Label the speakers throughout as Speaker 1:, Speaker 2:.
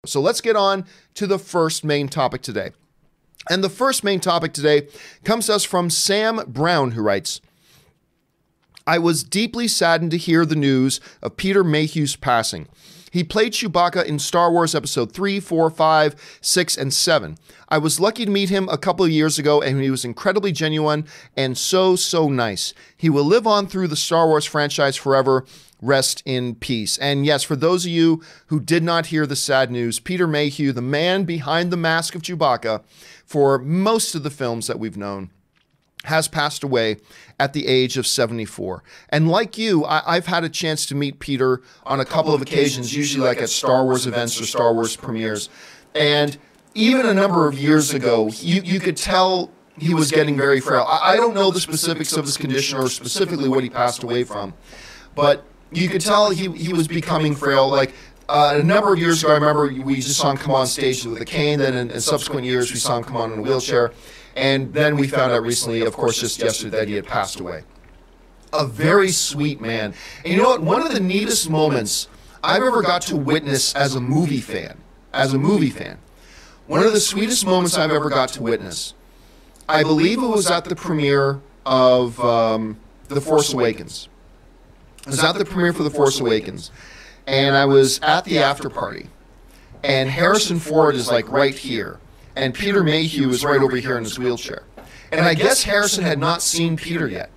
Speaker 1: So let's get on to the first main topic today. And the first main topic today comes to us from Sam Brown, who writes, I was deeply saddened to hear the news of Peter Mayhew's passing. He played Chewbacca in Star Wars Episode 3, 4, 5, 6, and 7. I was lucky to meet him a couple of years ago, and he was incredibly genuine and so nice. He will live on through the Star Wars franchise forever. Rest in peace. And yes, for those of you who did not hear the sad news, Peter Mayhew, the man behind the mask of Chewbacca for most of the films that we've known, has passed away at the age of 74. And like you, I've had a chance to meet Peter on a couple of occasions, usually like at Star Wars events or Star Wars premieres. And even a number of years ago, you could tell he was getting very frail. I don't know the specifics of his condition or specifically what he passed away from, but you could tell he was becoming frail. Like a number of years ago, I remember we just saw him come on stage with a cane. Then in subsequent years, we saw him come on in a wheelchair. And then we found out recently, of course, just yesterday, that he had passed away. A very sweet man. And you know what? One of the neatest moments I've ever got to witness as a movie fan, one of the sweetest moments I've ever got to witness, I believe it was at the premiere of The Force Awakens. I was at the premiere for The Force Awakens, and I was at the after party, and Harrison Ford is like right here, and Peter Mayhew is right over here in his wheelchair. And I guess Harrison had not seen Peter yet,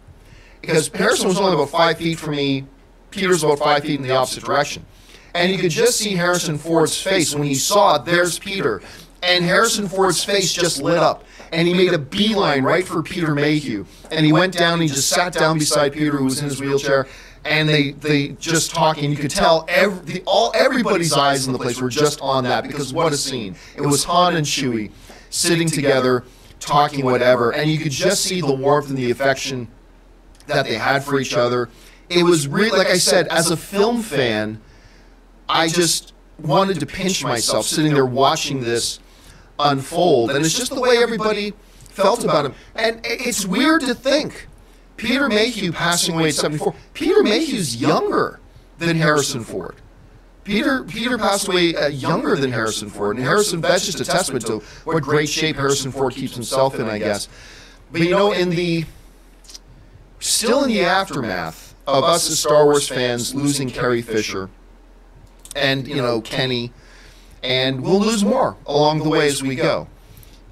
Speaker 1: because Harrison was only about 5 feet from me, Peter's about 5 feet in the opposite direction. And you could just see Harrison Ford's face when he saw there's Peter, and Harrison Ford's face just lit up. And he made a beeline right for Peter Mayhew. And he went down and he just sat down beside Peter, who was in his wheelchair. And they just talking. You could tell everybody's eyes in the place were just on that, because what a scene. It was Han and Chewie sitting together, talking whatever. And you could just see the warmth and the affection that they had for each other. It was really, like I said, as a film fan, I just wanted to pinch myself sitting there watching this unfold. And it's just the way everybody felt about him. And it's weird to think, Peter Mayhew passing away at 74. Peter Mayhew's younger than Harrison Ford. Peter passed away younger than Harrison Ford. And that's just a testament to what great shape Harrison Ford keeps himself in, I guess. But you know, still in the aftermath of us as Star Wars fans losing Carrie Fisher and, you know, Kenny, and we'll lose more along the way as we go,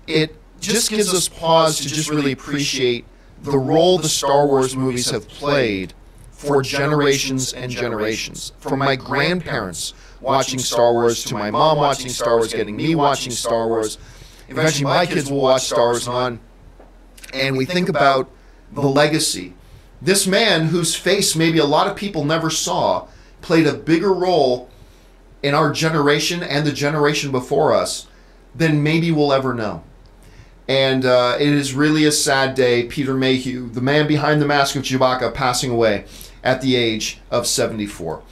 Speaker 1: it just gives us pause to just really appreciate the role the Star Wars movies have played for generations and generations. From my grandparents watching Star Wars, to my mom watching Star Wars, getting me watching Star Wars. Eventually my kids will watch Star Wars on. And we think about the legacy. This man whose face maybe a lot of people never saw played a bigger role in our generation and the generation before us than maybe we'll ever know. And it is really a sad day. Peter Mayhew, the man behind the mask of Chewbacca, passing away at the age of 74.